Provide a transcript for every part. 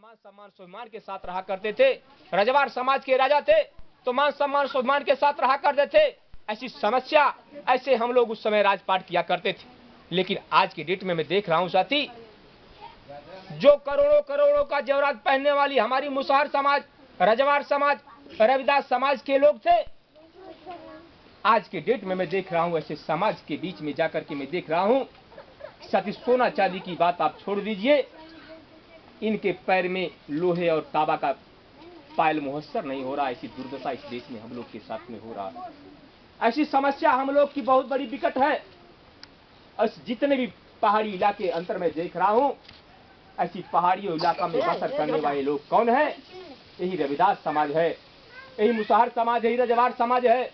मान सम्मान स्वाभिमान के साथ रहा करते थे। रजवाड़ समाज के राजा थे तो मान सम्मान स्वाभिमान के साथ रहा करते थे। ऐसी समस्या, ऐसे हम लोग उस समय राजपाट किया करते थे। लेकिन आज की डेट में मैं देख रहा हूं साथी, जो करोड़ों करोड़ों का जेवरात पहनने वाली हमारी मुसहर समाज, रजवाड़ समाज, रविदास समाज के लोग थे, आज के डेट में मैं देख रहा हूं ऐसे समाज के बीच में जाकर के मैं देख रहा हूं साथी, सोना चांदी की बात आप छोड़ दीजिए, इनके पैर में लोहे और तांबा का पायल मुहस्सर नहीं हो रहा। ऐसी दुर्दशा इस देश में हम लोग के साथ में हो रहा है। ऐसी समस्या हम लोग की बहुत बड़ी विकट है। और जितने भी पहाड़ी इलाके अंतर में देख रहा हूं, ऐसी पहाड़ियों इलाका में बसर करने वाले लोग कौन है? यही रविदास समाज है, यही मुसहर समाज है, यही रजवाड़ समाज है।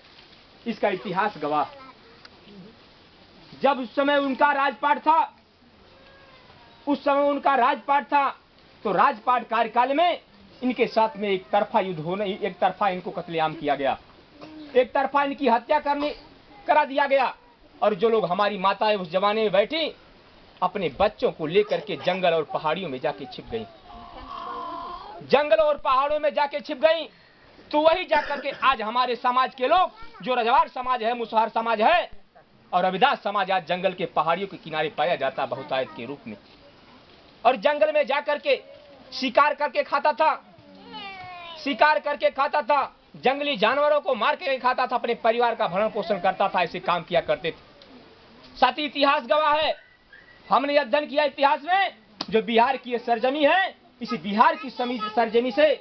इसका इतिहास गवाह। जब उस समय उनका राजपाट था, तो राजपाट कार्यकाल में इनके साथ में एक तरफा युद्ध होने, एक तरफा इनको कत्लेआम किया गया, एक तरफा इनकी हत्या करा दिया गया। और जो लोग हमारी माताएं उस जमाने में बैठी, अपने बच्चों को लेकर के जंगल और पहाड़ियों में जाके छिप गई, जंगल और पहाड़ों में जाके छिप गई। तो वही जाकर के आज हमारे समाज के लोग, जो रजवाड़ समाज है, मुसहर समाज है और रविदास समाज, आज जंगल के पहाड़ियों के किनारे पाया जाता बहुतायत के रूप में। और जंगल में जाकर के शिकार करके खाता था, जंगली जानवरों को मार के खाता था, अपने परिवार का भरण पोषण करता था। ऐसे काम किया करते थे। साथी इतिहास गवाह है। हमने अध्ययन किया इतिहास में, जो बिहार की सरजमी है, इसी बिहार की सरजमी से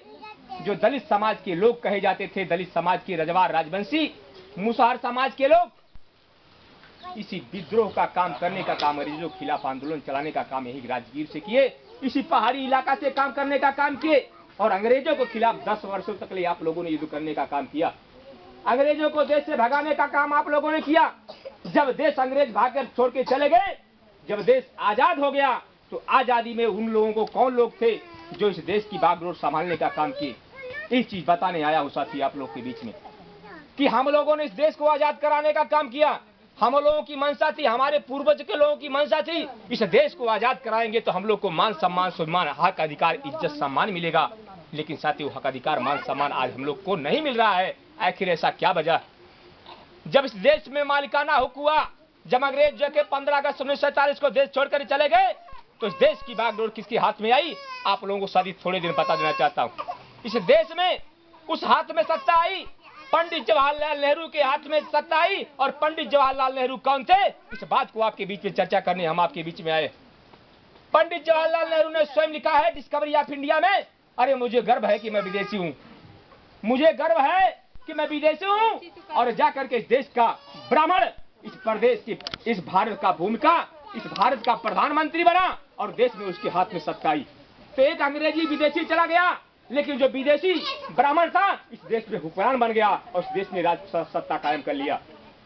जो दलित समाज के लोग कहे जाते थे, दलित समाज के, रजवाड़, राजवंशी, मुसहर समाज के लोग, इसी विद्रोह का काम करने का काम, अंग्रेजों के खिलाफ आंदोलन चलाने का काम यही राजगीर से किए, इसी पहाड़ी इलाका से काम करने का काम किए। और अंग्रेजों के खिलाफ 10 वर्षों तक ले आप लोगों ने युद्ध करने का काम किया। अंग्रेजों को देश से भगाने का काम आप लोगों ने किया। जब देश अंग्रेज भागकर छोड़ के चले गए, जब देश आजाद हो गया, तो आजादी में उन लोगों को, कौन लोग थे जो इस देश की बागडोर संभालने का काम किए? एक चीज बताने आया हूं साथी आप लोग के बीच में, कि हम लोगों ने इस देश को आजाद कराने का काम किया। हम लोगों की मंशा थी, हमारे पूर्वज के लोगों की मंशा थी, इस देश को आजाद कराएंगे तो हम लोग को मान सम्मान स्वाभिमान, हक अधिकार, इज्जत सम्मान मिलेगा। लेकिन साथी वो हक अधिकार, मान सम्मान आज हम लोग को नहीं मिल रहा है। आखिर ऐसा क्या वजह? जब इस देश में मालिकाना हक हुआ, जब अंग्रेज जो के 15 अगस्त 1947 को देश छोड़कर चले गए, तो इस देश की बागडोर किसके हाथ में आई? आप लोगों को साथी थोड़े दिन बता देना चाहता हूँ। इस देश में उस हाथ में सत्ता आई, पंडित जवाहरलाल नेहरू के हाथ में सत्ता आई। और पंडित जवाहरलाल नेहरू कौन थे? इस बात को आपके बीच में चर्चा करने हम आपके बीच में आए। पंडित जवाहरलाल नेहरू ने स्वयं लिखा है डिस्कवरी ऑफ इंडिया में, अरे मुझे गर्व है कि मैं विदेशी हूँ, मुझे गर्व है कि मैं विदेशी हूँ। और जाकर के इस देश का ब्राह्मण, इस प्रदेश की, इस भारत का भूमिका, इस भारत का प्रधानमंत्री बना और देश में उसके हाथ में सत्ता आई। तो एक अंग्रेजी विदेशी चला गया, लेकिन जो विदेशी ब्राह्मण था इस देश में हुक्मरान बन गया और उस देश में राज सत्ता कायम कर लिया।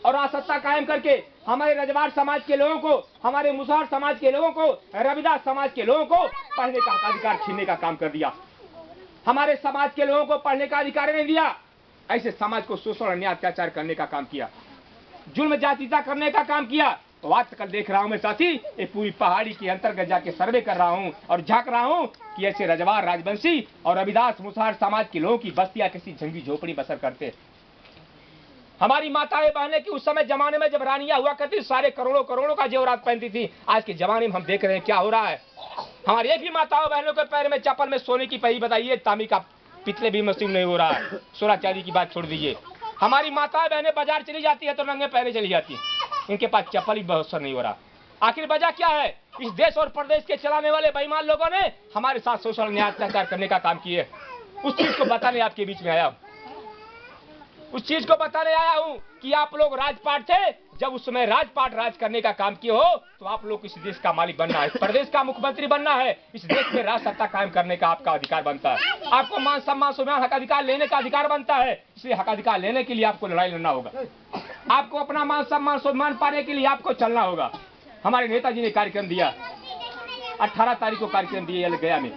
और आज सत्ता कायम करके हमारे रजवाड़ समाज के लोगों को, हमारे मुसहर समाज के लोगों को, रविदास समाज के लोगों को पढ़ने का अधिकार छीनने का काम कर दिया। हमारे समाज के लोगों को पढ़ने का अधिकार नहीं दिया। ऐसे समाज को शोषण, अन्याय, अत्याचार करने का काम किया, जुल्म जातीयता करने का काम किया। तो आज कल देख रहा हूं मैं साथी, ये पूरी पहाड़ी के अंतर्गत जाके सर्वे कर रहा हूं और झांक रहा हूं कि ऐसे रजवाड़, राजवंशी और रविदास, मुसहर समाज के लोगों की बस्तियां किसी झंगी झोपड़ी बसर करते। हमारी माताएं बहनें की उस समय जमाने में जब रानियां हुआ करती, सारे करोड़ों करोड़ों का जेवरात पहनती थी। आज के जमाने में हम देख रहे हैं क्या हो रहा है। हमारी एक भी माताओं बहनों के पैर में चप्पल में सोने की पही, बताइए, तांबे का पितले भी मशीन नहीं हो रहा है। सोना चांदी की बात छोड़ दीजिए। हमारी माताएं बहनें बाजार चली जाती है तो नंगे पैरे चली जाती है, इनके पास चप्पल ही बहुत नहीं हो रहा। आखिर वजह क्या है? इस देश और प्रदेश के चलाने वाले बेईमान लोगों ने हमारे साथ शोषण, न्याय, अत्याचार करने का काम किए। उस चीज को बताने आपके बीच में आया हूं, उस चीज को बताने आया हूं कि आप लोग राजपाट थे, जब उस समय राजपाट राज करने का काम किए हो तो आप लोग इस देश का मालिक बनना है, प्रदेश का मुख्यमंत्री बनना है, इस देश में राज सत्ता कायम करने का आपका अधिकार बनता है। आपको मान सम्मान स्वाभिमान, हक अधिकार लेने का अधिकार बनता है। इसलिए हक अधिकार लेने के लिए आपको लड़ाई लड़ना होगा, आपको अपना मान सम्मान स्वाभिमान पाने के लिए आपको चलना होगा। हमारे नेताजी ने कार्यक्रम दिया, 18 तारीख को कार्यक्रम दिया गया में,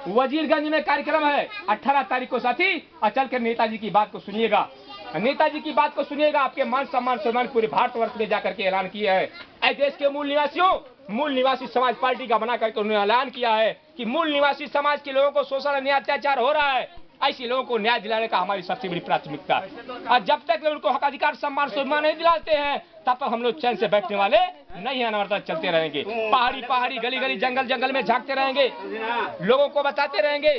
वजीरगंज में कार्यक्रम है 18 तारीख को साथी। और चलकर नेताजी की बात को सुनिएगा, नेताजी की बात को सुनिएगा। आपके मान सम्मान स्वाभिमान पूरे भारतवर्ष में जाकर के ऐलान किया है। ऐ देश के मूल निवासियों, मूल निवासी समाज पार्टी का बना करके उन्होंने ऐलान किया है कि मूल निवासी समाज के लोगों को शोषण अन्याय अत्याचार हो रहा है, ऐसे लोगों को न्याय दिलाने का हमारी सबसे बड़ी प्राथमिकता है। और जब तक उनको हक अधिकार सम्मान स्वाभिमान नहीं दिलाते हैं तब तक हम लोग चैन से बैठने वाले नहीं है। अनवरत चलते रहेंगे, पहाड़ी पहाड़ी गली गली जंगल जंगल में झांकते रहेंगे, लोगों को बताते रहेंगे।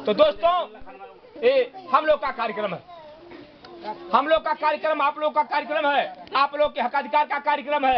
तो दोस्तों, ये हम लोग का कार्यक्रम है, हम लोग का कार्यक्रम आप लोग का कार्यक्रम है, आप लोग के हक अधिकार का कार्यक्रम है।